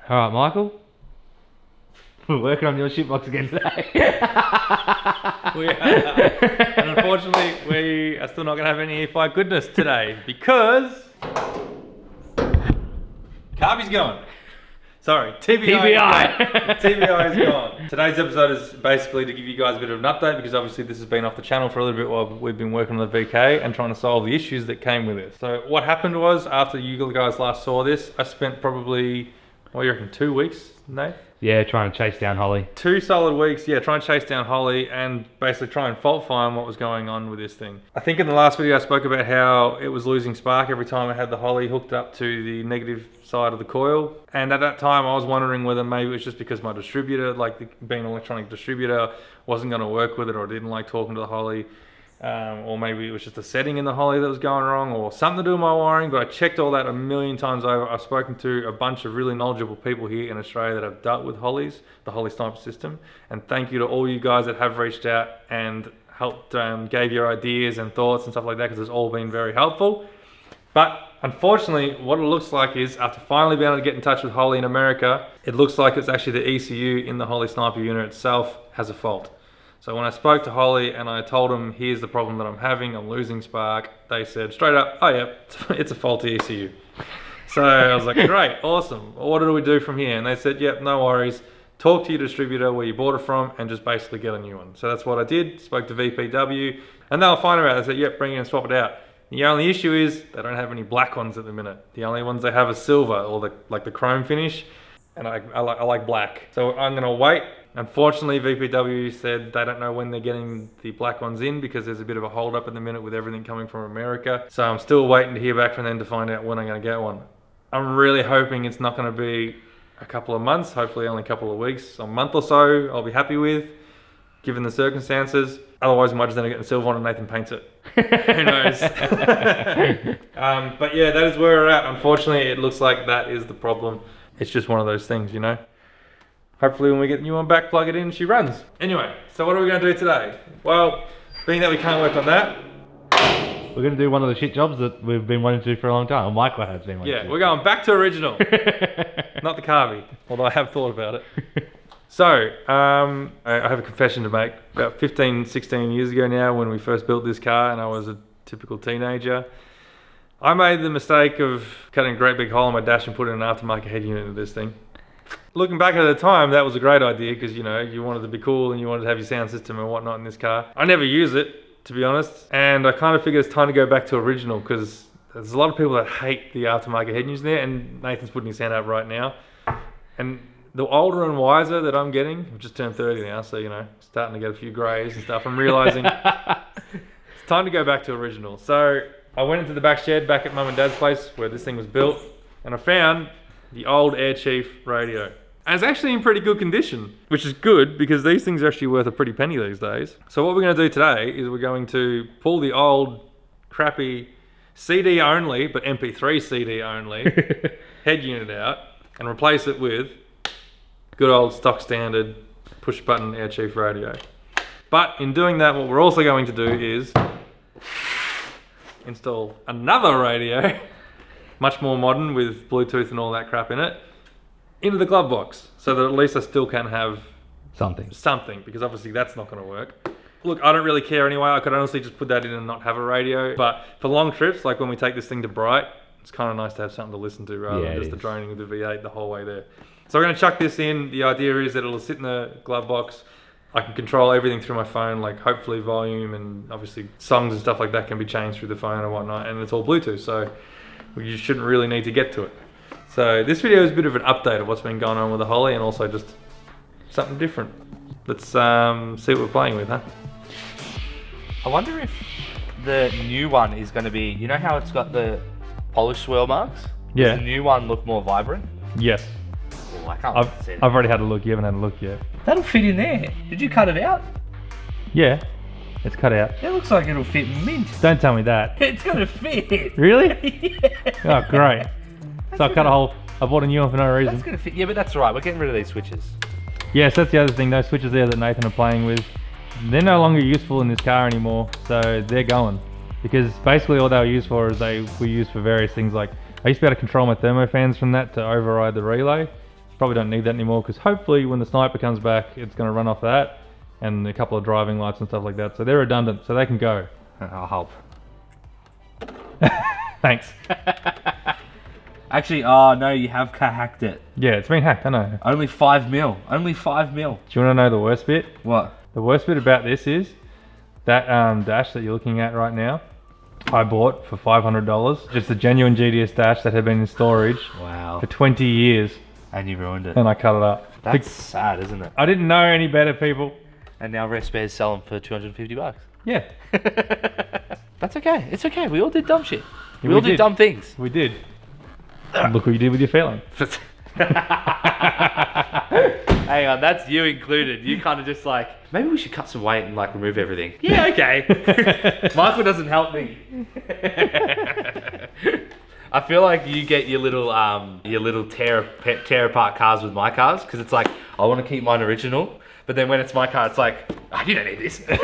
Alright, Michael. We're working on your shitbox again today. We are. And unfortunately, we are still not going to have any E5 goodness today because Carby's gone. Sorry, TBI. TBI is gone. Today's episode is basically to give you guys a bit of an update because obviously this has been off the channel for a little bit while we've been working on the VK and trying to solve the issues that came with it. So what happened was, after you guys last saw this, I spent probably, what do you reckon, 2 weeks, Nate? Yeah, trying to chase down Holley. 2 solid weeks, yeah, trying to chase down Holley and basically try and fault find what was going on with this thing. I think in the last video I spoke about how it was losing spark every time I had the Holley hooked up to the negative side of the coil. And at that time I was wondering whether maybe it was just because my distributor, like being an electronic distributor, wasn't going to work with it or didn't like talking to the Holley. Or maybe it was just a setting in the Holley that was going wrong or something to do with my wiring, but I checked all that a million times over. I've spoken to a bunch of really knowledgeable people here in Australia that have dealt with Holleys, the Holley sniper system, and thank you to all you guys that have reached out and helped, gave your ideas and thoughts and stuff like that, because it's all been very helpful. But unfortunately, what it looks like is, after finally being able to get in touch with Holley in America, it looks like it's actually the ECU in the Holley sniper unit itself has a fault. So when I spoke to Holley and I told them, here's the problem that I'm having, I'm losing spark, they said straight up, oh yeah, it's a faulty ECU. So I was like, great, awesome. What do we do from here? And they said, yep, no worries. Talk to your distributor where you bought it from and just basically get a new one. So that's what I did, spoke to VPW, and they were fine about it. They said, yep, bring it and swap it out. The only issue is they don't have any black ones at the minute. The only ones they have are silver, or like the chrome finish, and I like black. So I'm gonna wait. Unfortunately, VPW said they don't know when they're getting the black ones in because there's a bit of a hold up at the minute with everything coming from America. So I'm still waiting to hear back from them to find out when I'm gonna get one. I'm really hoping it's not gonna be a couple of months, hopefully only a couple of weeks. A month or so I'll be happy with, given the circumstances. Otherwise I might just end up getting the silver one and Nathan paints it. Who knows? But yeah, that is where we're at. Unfortunately, it looks like that is the problem. It's just one of those things, you know? Hopefully when we get the new one back, plug it in, she runs. Anyway, so what are we gonna do today? Well, being that we can't work on that, we're gonna do one of the shit jobs that we've been wanting to do for a long time. Or Michael has been wanting to. Yeah, we're going back to original. Not the Carby, although I have thought about it. So, I have a confession to make. About 15, 16 years ago now, when we first built this car and I was a typical teenager, I made the mistake of cutting a great big hole in my dash and putting an aftermarket head unit into this thing. Looking back at the time, that was a great idea because, you know, you wanted to be cool and you wanted to have your sound system and whatnot in this car. I never use it, to be honest, and I kind of figured it's time to go back to original because there's a lot of people that hate the aftermarket head units there, and Nathan's putting his hand up right now. And the older and wiser that I'm getting, I've just turned 30 now, so, you know, starting to get a few greys and stuff, I'm realizing it's time to go back to original. So I went into the back shed back at Mum and Dad's place where this thing was built, and I found the old Air Chief radio. And it's actually in pretty good condition, which is good because these things are actually worth a pretty penny these days. So what we're going to do today is we're going to pull the old crappy CD only, but MP3 CD only head unit out and replace it with good old stock standard push button Air Chief radio. But in doing that, what we're also going to do is install another radio, much more modern with Bluetooth and all that crap in it, into the glove box, so that at least I still can have something, because obviously that's not going to work. Look, I don't really care anyway. I could honestly just put that in and not have a radio, but for long trips, like when we take this thing to Bright, it's kind of nice to have something to listen to rather than just the droning of the V8 the whole way there. So we're going to chuck this in. The idea is that it'll sit in the glove box. I can control everything through my phone, like hopefully volume and obviously songs and stuff like that can be changed through the phone and whatnot, and it's all Bluetooth, so you shouldn't really need to get to it. So this video is a bit of an update of what's been going on with the Holley and also just something different. Let's see what we're playing with, huh? I wonder if the new one is going to be, you know how it's got the polished swirl marks? Yeah. Does the new one look more vibrant? Yes. Oh, I can't see it. I've already had a look. You haven't had a look yet. That'll fit in there. Did you cut it out? Yeah, it's cut out. It looks like it'll fit mint. Don't tell me that. It's going to fit. Really? Yeah. Oh, great. So I cut a hole. I bought a new one for no reason. That's going to fit. Yeah, but that's right. We're getting rid of these switches. Yes, that's the other thing. Those switches there that Nathan are playing with, they're no longer useful in this car anymore. So they're going. Because basically all they were used for is they were used for various things like, I used to be able to control my thermofans from that to override the relay. probably don't need that anymore because hopefully when the Sniper comes back, it's going to run off that and a couple of driving lights and stuff like that. So they're redundant, so they can go. I'll help. Thanks. Actually, oh no, you have hacked it. Yeah, it's been hacked, I know. Only 5 mil. Only 5 mil. Do you want to know the worst bit? What? The worst bit about this is that dash that you're looking at right now, I bought for $500. Just a genuine GDS dash that had been in storage for 20 years. And you ruined it. And I cut it up. That's sad, isn't it? I didn't know any better, people. And now Rare Spares sell them for 250 bucks. Yeah. That's okay. It's okay. We all did dumb shit. Yeah, we all did dumb things. We did. Look what you did with your feeling. Hang on, that's you included. You kind of just like, maybe we should cut some weight and like remove everything. Yeah, okay. Michael doesn't help me. I feel like you get your little tear apart cars with my cars because it's like I want to keep mine original, but then when it's my car, it's like, oh, you don't need this. maybe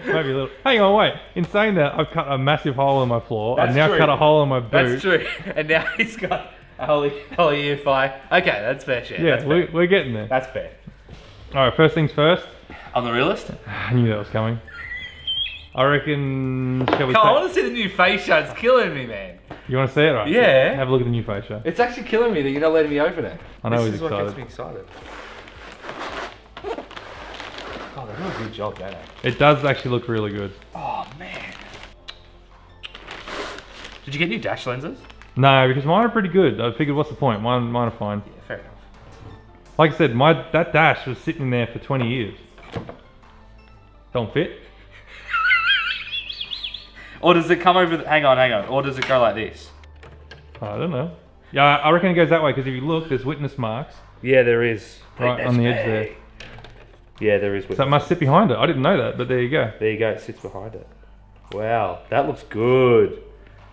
a little. Hang on, wait. In saying that, I've cut a massive hole in my floor. I've now cut a hole in my boot. That's true. And now he's got a Holley EFI. Okay, that's fair shit. Yeah, we're getting there. That's fair. All right, first things first. On the realist? I knew that was coming. I reckon. Shall we? I want to see the new face shot. It's killing me, man. You want to see it, right? Yeah. Have a look at the new face shot. It's actually killing me that you're not letting me open it. I know this he's is excited. what gets me excited. Oh, they do a good job, don't they? It does actually look really good. Oh man. Did you get new dash lenses? No, because mine are pretty good. I figured, what's the point? Mine are fine. Yeah, fair enough. Like I said, that dash was sitting there for 20 years. Don't fit. Or does it come over? Hang on. Or does it go like this? I don't know. Yeah, I reckon it goes that way because if you look, there's witness marks. Yeah, there is. Right on the edge there. Yeah, there is. So it must sit behind it. I didn't know that, but there you go. There you go. It sits behind it. Wow, that looks good.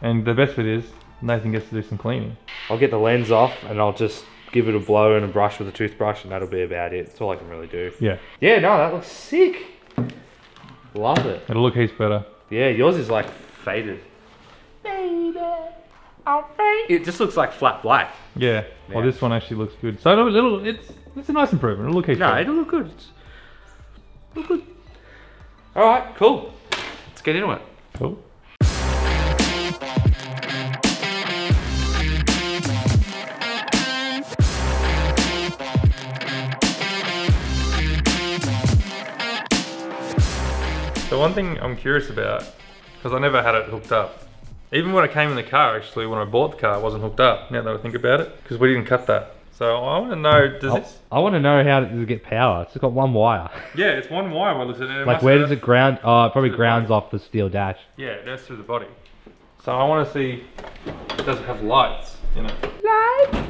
And the best bit is Nathan gets to do some cleaning. I'll get the lens off and I'll just give it a blow and a brush with a toothbrush, and that'll be about it. That's all I can really do. Yeah. Yeah, no, that looks sick. Love it. It'll look heaps better. Yeah, yours is like faded. Baby, I'm faded. It just looks like flat black. Yeah. Well, this one actually looks good. So it's a nice improvement. It'll look heaps better. It'll look good. Look good. All right, cool. Let's get into it. Cool. So one thing I'm curious about, because I never had it hooked up. Even when it came in the car, actually, when I bought the car, it wasn't hooked up, now that I think about it, because we didn't cut that. So I want to know, I want to know how to get power. It's got one wire. Yeah, it's one wire by the looks of it. Like where does it ground? Oh, it probably grounds off the steel dash. Yeah, it goes through the body. So I want to see if it doesn't have lights, you know. Lights?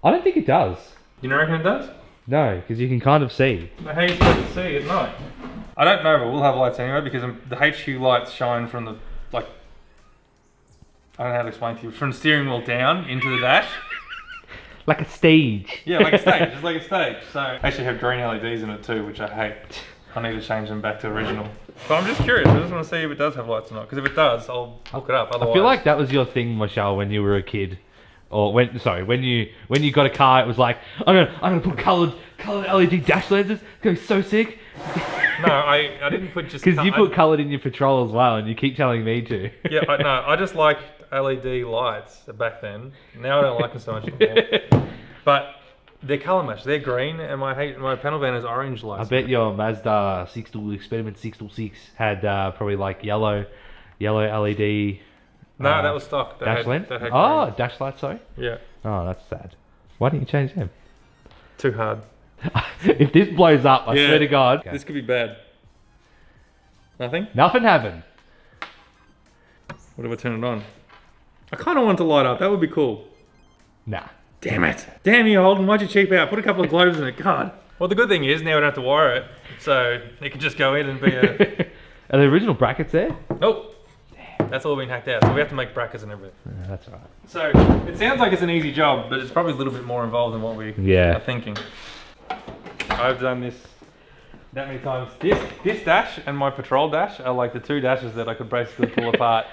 I don't think it does. You don't reckon it does? No, because you can kind of see. How are you supposed to see at night? I don't know if it will have lights anyway, because the HQ lights shine from the, like, I don't know how to explain to you, from the steering wheel down into the dash. Like a stage. Yeah, like a stage. It's like a stage. So I actually have green LEDs in it too, which I hate. I need to change them back to original. But I'm just curious. I just want to see if it does have lights or not. Because if it does, I'll hook it up. Otherwise, I feel like that was your thing, Michelle, when you were a kid. Or when you got a car, it was like, I'm gonna put coloured LED dash lenses. It's gonna be so sick. No, I didn't put just. Because you put coloured in your Patrol as well, and you keep telling me to. Yeah, I just liked LED lights back then. Now I don't like them so much anymore. But they're colour matched. They're green, and my panel van is orange lights. I bet your Mazda Experiment 626 had probably like yellow LED. No, that was stock. Dash lamp? That had oh, green. dash light, sorry. Yeah. Oh, that's sad. Why didn't you change them? Too hard. If this blows up, I swear to God. This could be bad. Nothing? Nothing happened. What if I turn it on? I kind of want it to light up. That would be cool. Nah. Damn it. Damn you, Holden. Why'd you cheap out? Put a couple of globes in it. God. Well, the good thing is now we don't have to wire it. So it can just go in and be a... Are the original brackets there? Nope. That's all been hacked out. So we have to make brackets and everything. That's all right. So it sounds like it's an easy job, but it's probably a little bit more involved than what we are thinking. I've done this that many times. This dash and my Patrol dash are like the two dashes that I could basically pull apart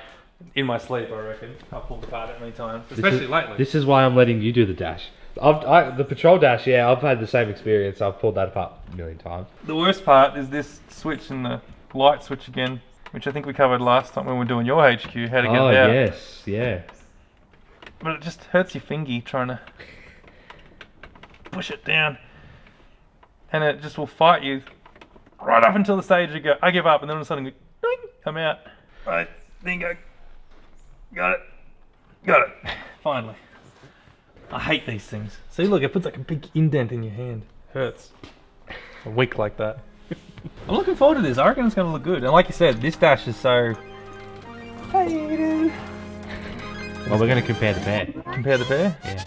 in my sleep, I reckon. I've pulled apart that many times, especially lately. This is why I'm letting you do the dash. The patrol dash, yeah, I've had the same experience. I've pulled that apart a million times. The worst part is this switch and the light switch again, which I think we covered last time when we were doing your HQ, how to get it out. Oh, yes, yeah. But it just hurts your fingy trying to push it down. And it just will fight you right up until the stage you go, I give up, and then all of a sudden, ding, I'm out. Right, then go, got it, finally. I hate these things. See, look, it puts like a big indent in your hand. Hurts. A week like that. I'm looking forward to this. I reckon it's going to look good. And like you said, this dash is so... Well, we're going to compare the pair. Compare the pair? Yeah.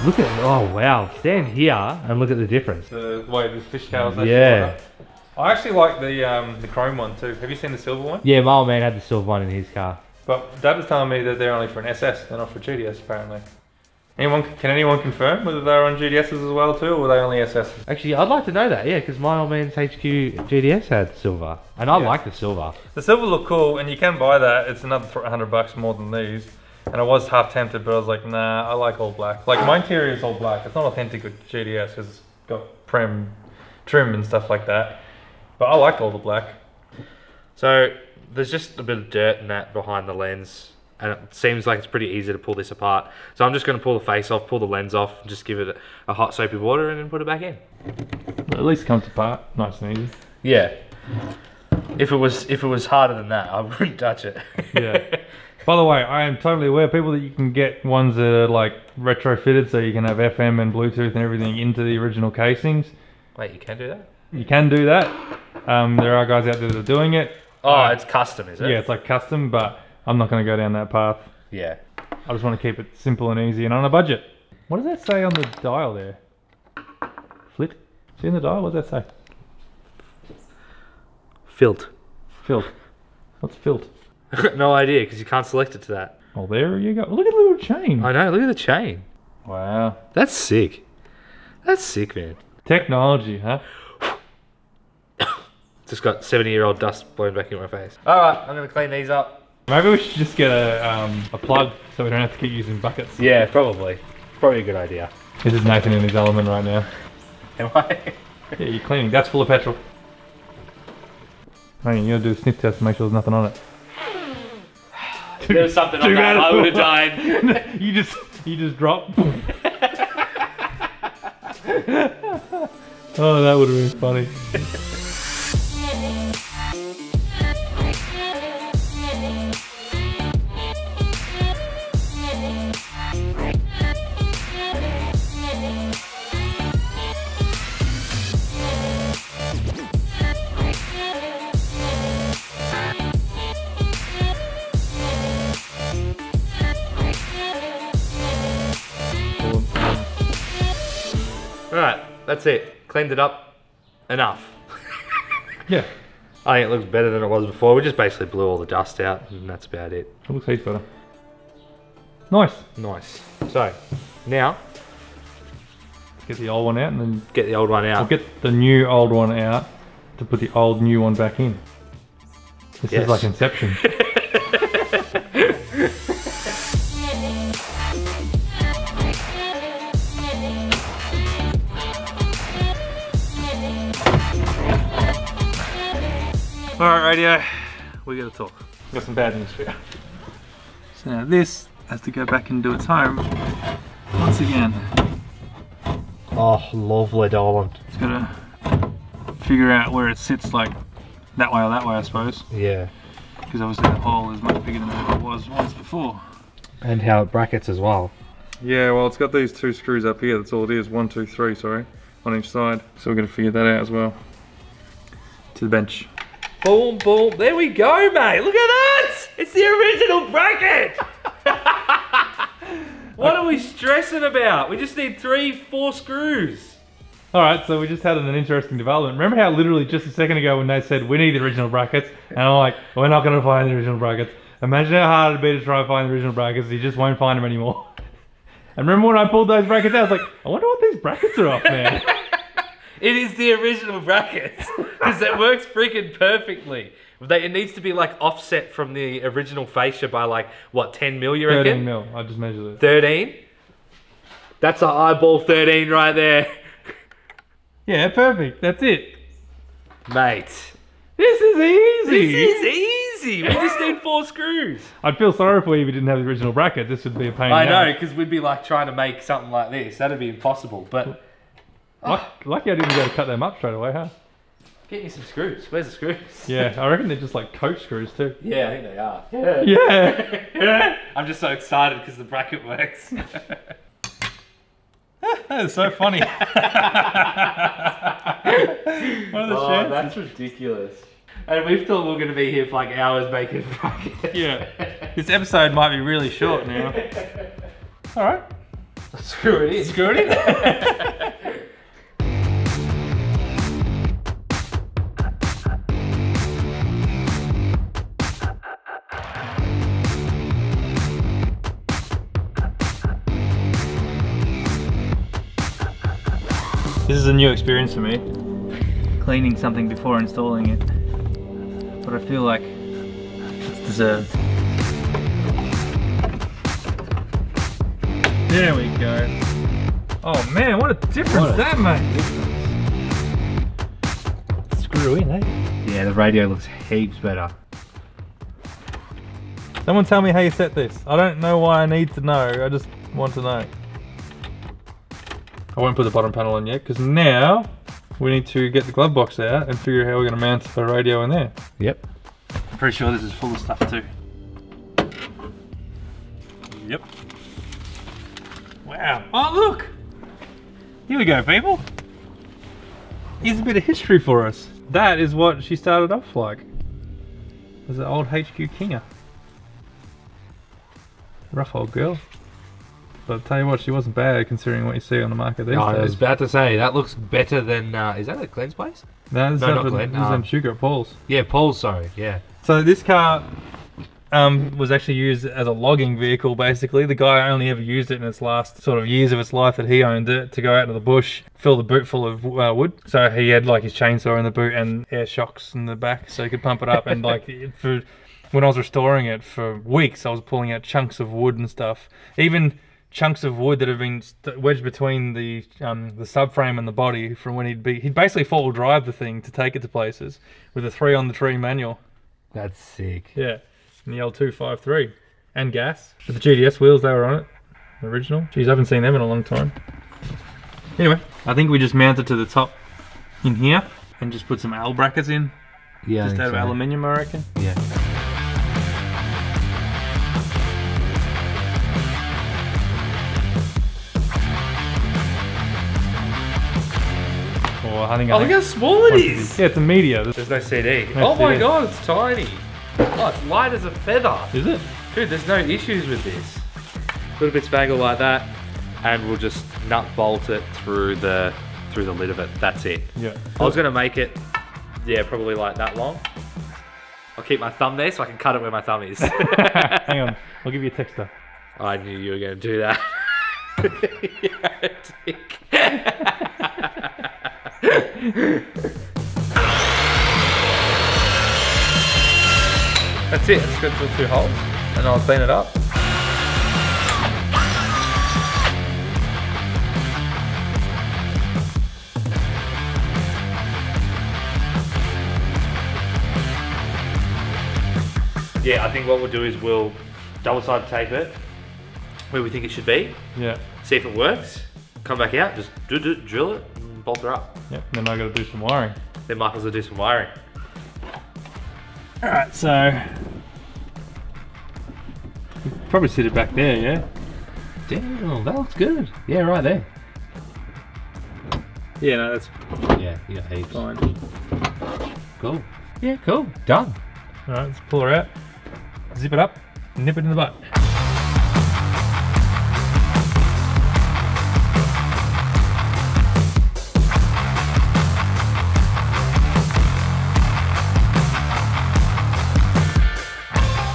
Look at, oh wow, stand here and look at the difference. The way the fish tails actually yeah. line up. I actually like the chrome one too. Have you seen the silver one? Yeah, my old man had the silver one in his car. But Dad was telling me that they're only for an SS, they're not for GDS apparently. Can anyone confirm whether they're on GDSs as well too, or were they only SSs? Actually, I'd like to know that, yeah, because my old man's HQ GDS had silver, and I like the silver. The silver look cool, and you can buy that. It's another $100 more than these. And I was half tempted, but I was like, nah, I like all black. Like my interior is all black. It's not authentic with GDS because it's got trim and stuff like that. But I like all the black. So there's just a bit of dirt and that behind the lens, and it seems like it's pretty easy to pull this apart. So I'm just going to pull the face off, pull the lens off, and just give it a hot soapy water and then put it back in. At least it comes apart, nice and easy. Yeah. If it was harder than that, I wouldn't touch it. Yeah. By the way, I am totally aware, people, that you can get ones that are like retrofitted, so you can have FM and Bluetooth and everything into the original casings. Wait, you can do that? You can do that. There are guys out there that are doing it. Oh, it's custom, is it? Yeah, it's like custom, but I'm not going to go down that path. Yeah. I just want to keep it simple and easy and on a budget. What does that say on the dial there? Flit? See in the dial? What does that say? Filt. Filt. What's filt? No idea, because you can't select it to that. Oh, there you go. Look at the little chain. I know, look at the chain. Wow. That's sick. That's sick, man. Technology, huh? Just got 70-year-old dust blowing back in my face. Alright, I'm going to clean these up. Maybe we should just get a plug so we don't have to keep using buckets. Yeah, probably. Probably a good idea. This is Nathan in his element right now. Am I? Yeah, you're cleaning. That's full of petrol. Hey, you gotta do a sniff test to make sure there's nothing on it. There was something on that, I would have died. you just dropped. Oh, that would have been funny. Alright, that's it. Cleaned it up. Enough. Yeah. I think it looks better than it was before. We just basically blew all the dust out and that's about it. It looks heaps better. Nice. Nice. So, now... Get the old one out and then... Get the old one out. I'll get the new old one out to put the old new one back in. This is like Inception. Alright, radio, we gotta talk. Got some bad news for you. So now this has to go back and do its home once again. Oh, lovely, darling. It's gotta figure out where it sits, like that way or that way, I suppose. Yeah. Because obviously the hole is much bigger than it was once before. And how it brackets as well. Yeah, well, it's got these two screws up here, that's all it is. 1, 2, 3, sorry, on each side. So we're gonna figure that out as well. To the bench. Boom, boom. There we go, mate. Look at that. It's the original bracket. What are we stressing about? We just need 3, 4 screws. Alright, so we just had an interesting development. Remember how literally just a second ago when they said we need the original brackets, and I'm like, we're not going to find the original brackets. Imagine how hard it'd be to try and find the original brackets. You just won't find them anymore. And remember when I pulled those brackets out, I was like, I wonder what these brackets are off, man. It is the original brackets because it works freaking perfectly. It needs to be like offset from the original fascia by like what 10 mil you reckon? 13 mil. I just measured it. 13. That's an eyeball 13 right there, Yeah, perfect. That's it, mate. This is easy. This is easy. We just need 4 screws. I'd feel sorry for you if you didn't have the original bracket. This would be a pain. I know, because we'd be like trying to make something like this. That'd be impossible. But lucky I didn't go to cut them up straight away, huh? get me some screws. Where's the screws? Yeah, I reckon they're just like coach screws too. Yeah, I think they are. Yeah. I'm just so excited because the bracket works. That is so funny. What are the chances? That's ridiculous. And we thought we were going to be here for like hours making brackets. Yeah. This episode might be really short now. Alright. Screw it in. Screw it in. This is a new experience for me, cleaning something before installing it, but I feel like it's deserved. There we go. Oh man, what a difference that makes! Screw in, eh? Yeah, the radio looks heaps better. Someone tell me how you set this. I don't know why I need to know, I just want to know. I won't put the bottom panel on yet because now we need to get the glove box out and figure out how we're going to mount the radio in there. Yep. I'm pretty sure this is full of stuff too. Yep. Wow. Oh look! Here we go, people. Here's a bit of history for us. That is what she started off like. As an old HQ Kinger. Rough old girl. But I'll tell you what, she wasn't bad considering what you see on the market these days. I was about to say, that looks better than, is that a Glenn's place? No, this not is Glenn. This is in Sugar at Paul's. Yeah, Paul's, sorry, yeah. So this car was actually used as a logging vehicle basically. The guy only ever used it in its last sort of years of its life that he owned it to go out to the bush, fill the boot full of wood. So he had like his chainsaw in the boot and air shocks in the back so he could pump it up and like when I was restoring it for weeks I was pulling out chunks of wood and stuff. Even chunks of wood that have been wedged between the subframe and the body from when he'd basically four-wheel drive the thing to take it to places with a 3-on-the-tree manual. That's sick. Yeah, and the L253 and gas. But the GDS wheels, they were on it, the original. Jeez, I haven't seen them in a long time. Anyway, I think we just mount it to the top in here and just put some L brackets in. Yeah, just out of aluminium, I reckon. Yeah. I think look how small it is! Yeah, it's a media. There's no CD. No oh my CD. god, it's tiny. Oh, it's light as a feather. Is it? Dude, there's no issues with this. Little bit spangled like that, and we'll just nut bolt it through the lid of it. That's it. Yeah. I was gonna make it, yeah, probably like that long. I'll keep my thumb there so I can cut it where my thumb is. Hang on, I'll give you a texter. I knew you were gonna do that. You're a dick. That's it, it's good for 2 holes and I'll clean it up. Yeah, I think what we'll do is we'll double-sided tape it where we think it should be. Yeah. See if it works. Come back out, just drill it and bolt her up. Yep, then I gotta do some wiring. Then Michael's gonna do some wiring. Alright, so probably sit it back there, yeah? Damn, that looks good. Yeah, right there. Yeah, no, that's Yeah, you got heaps. fine. Cool. Yeah, cool. Done. Alright, let's pull her out, zip it up, nip it in the butt.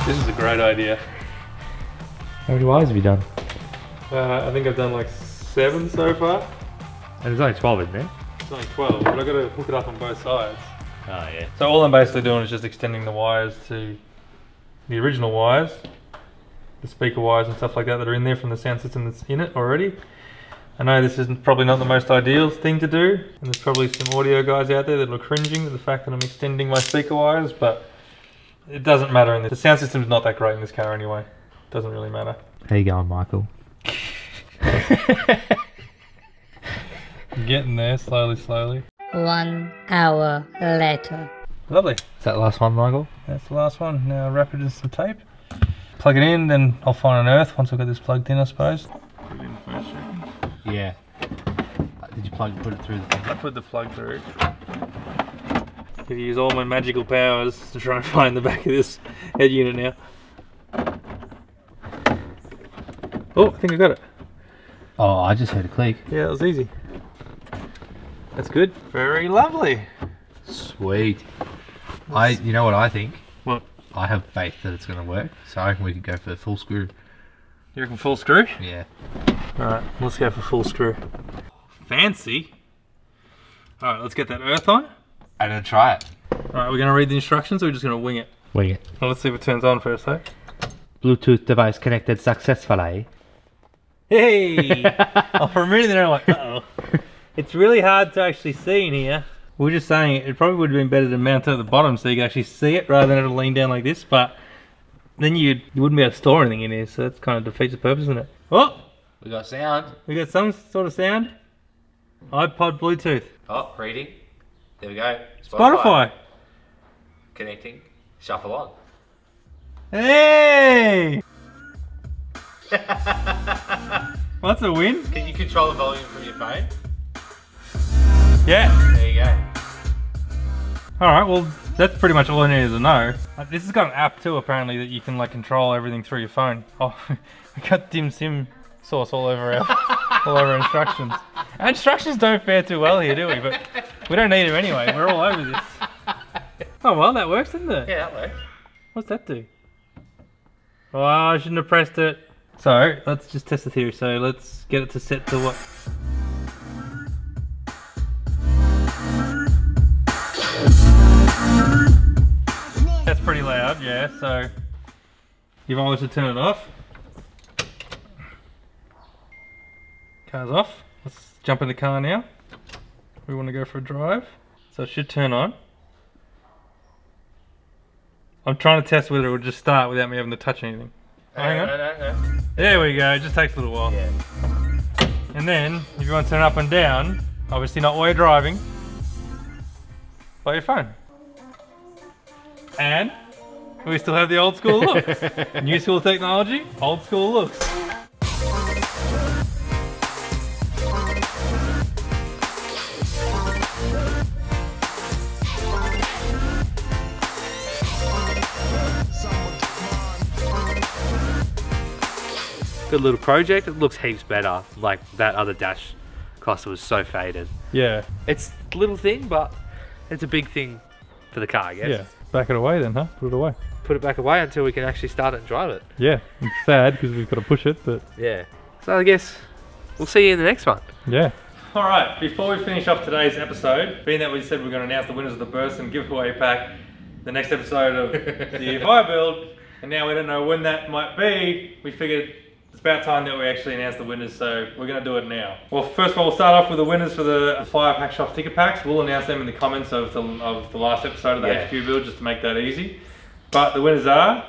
This is a great idea. How many wires have you done? I think I've done like 7 so far. And there's only 12 in there. It's only 12, but I've got to hook it up on both sides. Oh yeah. So all I'm basically doing is just extending the wires to the original wires, the speaker wires and stuff like that that are in there from the sound system that's in it already. I know this isn't probably not the most ideal thing to do, and there's probably some audio guys out there that are cringing at the fact that I'm extending my speaker wires, but it doesn't matter in this. The sound system's not that great in this car anyway. It doesn't really matter. How you going, Michael? Getting there, slowly. 1 hour later. Lovely. Is that the last one, Michael? That's the last one. Now wrap it in some tape. Plug it in, then I'll find an earth once I've got this plugged in, I suppose. Put it in first, Yeah. Did you put it through the thing? I put the plug through. If you use all my magical powers to try and find the back of this head unit now. Oh, I think I got it. Oh, I just heard a click. Yeah, it was easy. That's good. Very lovely. Sweet. You know what I think? What? I have faith that it's going to work, so I reckon we could go for the full screw. You reckon full screw? Yeah. Alright, let's go for full screw. Fancy. Alright, let's get that earth on. I'm going to try it. Alright, we're going to read the instructions or we're just going to wing it? Wing it. Well, let's see if it turns on first, though. Bluetooth device connected successfully. Hey! Oh, for a minute there I'm like, uh-oh. It's really hard to actually see in here. We were just saying it probably would have been better to mount it at the bottom so you could actually see it rather than it lean down like this, but then you wouldn't be able to store anything in here, so that kind of defeats the purpose, isn't it? Oh! We got sound. We got some sort of sound. iPod Bluetooth. Oh, reading. There we go. Spotify. Connecting. Shuffle on. Hey! What's a win? Can you control the volume from your phone? Yeah. There you go. Alright, well, that's pretty much all I needed to know. This has got an app too, apparently, that you can like control everything through your phone. Oh, we got dim sim sauce all over our instructions. Our instructions don't fare too well here, do we? But we don't need them anyway. We're all over this. Oh well, that works, doesn't it? Yeah, that works. What's that do? Oh, I shouldn't have pressed it. So, let's just test the theory. So, let's get it to set to what? That's pretty loud, yeah. So, you've always to turn it off. Car's off. Let's jump in the car now. We want to go for a drive. So, it should turn on. I'm trying to test whether it would just start without me having to touch anything. Oh, hang on. No. There we go, it just takes a little while. Yeah. And then, if you want to turn up and down, obviously not while you're driving, by your phone. And we still have the old school look. New school technology, old school looks. Good little project. It looks heaps better. Like that other dash cluster was so faded. Yeah. It's a little thing, but it's a big thing for the car, I guess. Yeah. Back it away then, huh? Put it away. Put it back away until we can actually start it and drive it. Yeah. It's sad because we've got to push it, but... Yeah. So I guess we'll see you in the next one. Yeah. Alright, before we finish off today's episode, being that we said we're going to announce the winners of the Burson giveaway pack, the next episode of the Fire Build, and now we don't know when that might be, we figured it's about time that we actually announce the winners, so we're going to do it now. Well, first of all, we'll start off with the winners for the 5 Hackshop sticker packs. We'll announce them in the comments of the last episode of the HQ build, just to make that easy. But the winners are...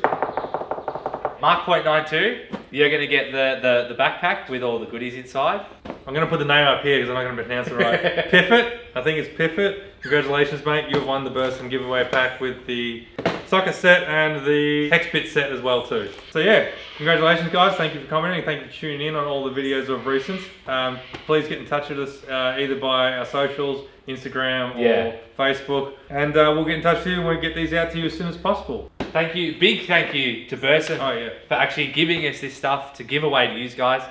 Mark.92, you're going to get the backpack with all the goodies inside. I'm going to put the name up here because I'm not going to pronounce it right. Piffet, I think it's Piffet. Congratulations, mate. You've won the Burson giveaway pack with the socket set and the hex bit set as well too. So yeah, congratulations guys. Thank you for commenting. Thank you for tuning in on all the videos of recent. Please get in touch with us either by our socials, Instagram or Facebook. And we'll get in touch with you and we'll get these out to you as soon as possible. Thank you, big thank you to Burson for actually giving us this stuff to give away to you guys.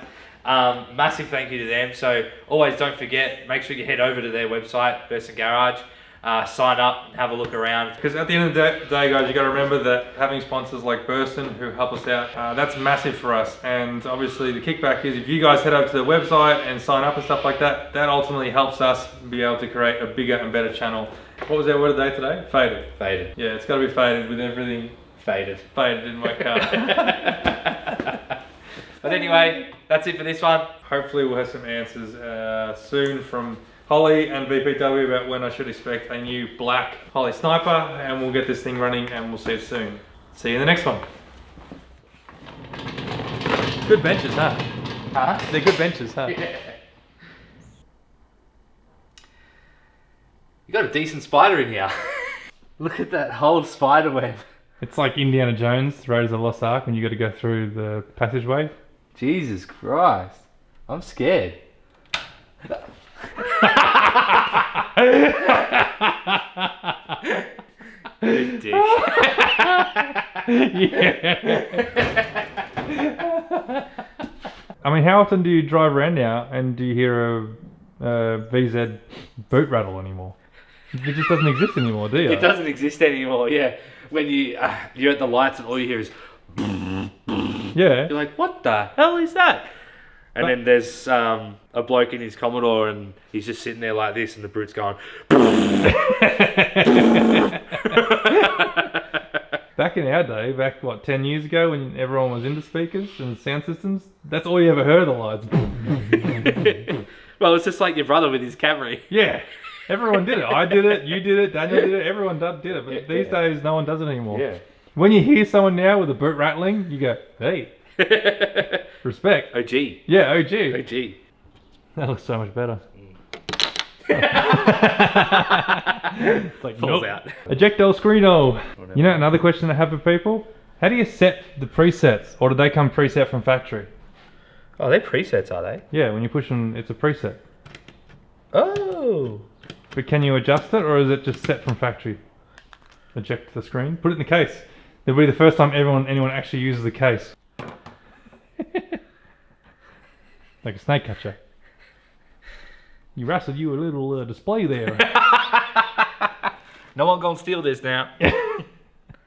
Massive thank you to them. So always don't forget, make sure you head over to their website, Burson Garage. sign up and have a look around. Because at the end of the day, guys, you got to remember that having sponsors like Burston who help us out, that's massive for us. And obviously the kickback is if you guys head over to the website and sign up and stuff like that, that ultimately helps us be able to create a bigger and better channel. What was our word of the day today? Faded. Faded. Yeah, it's got to be faded with everything Faded. faded in my car. But anyway, that's it for this one. Hopefully we'll have some answers soon from Holley and VPW about when I should expect a new black Holley sniper, and we'll get this thing running and we'll see it soon. See you in the next one. Good benches, huh? Huh? They're good benches, huh? Yeah. You got a decent spider in here. Look at that whole spider web. It's like Indiana Jones, Raiders of the Lost Ark, when you got to go through the passageway. Jesus Christ. I'm scared. Big dick. I mean, how often do you drive around now and do you hear a VZ boot rattle anymore? It just doesn't exist anymore, do you? It doesn't exist anymore, yeah. When you're at the lights and all you hear is... Yeah. You're like, what the hell is that? And then there's a bloke in his Commodore and he's just sitting there like this and the brute's going... Back in our day, back what, 10 years ago when everyone was into speakers and sound systems, that's all you ever heard of the lights. Well, it's just like your brother with his Camry. Yeah, everyone did it. I did it, you did it, Daniel did it, everyone did it. But these days, no one does it anymore. Yeah. When you hear someone now with a boot rattling, you go, hey, respect. OG. Yeah, OG. OG. That looks so much better. It's like, Falls nope. out. Ejecto screeno. You know, another question I have for people, how do you set the presets, or do they come preset from factory? Oh, they're presets, are they? Yeah, when you push them, it's a preset. Oh. But can you adjust it, or is it just set from factory? Eject the screen, put it in the case. It'll be the first time anyone actually uses the case. Like a snake catcher. You rustled you a little display there. No one gonna steal this now.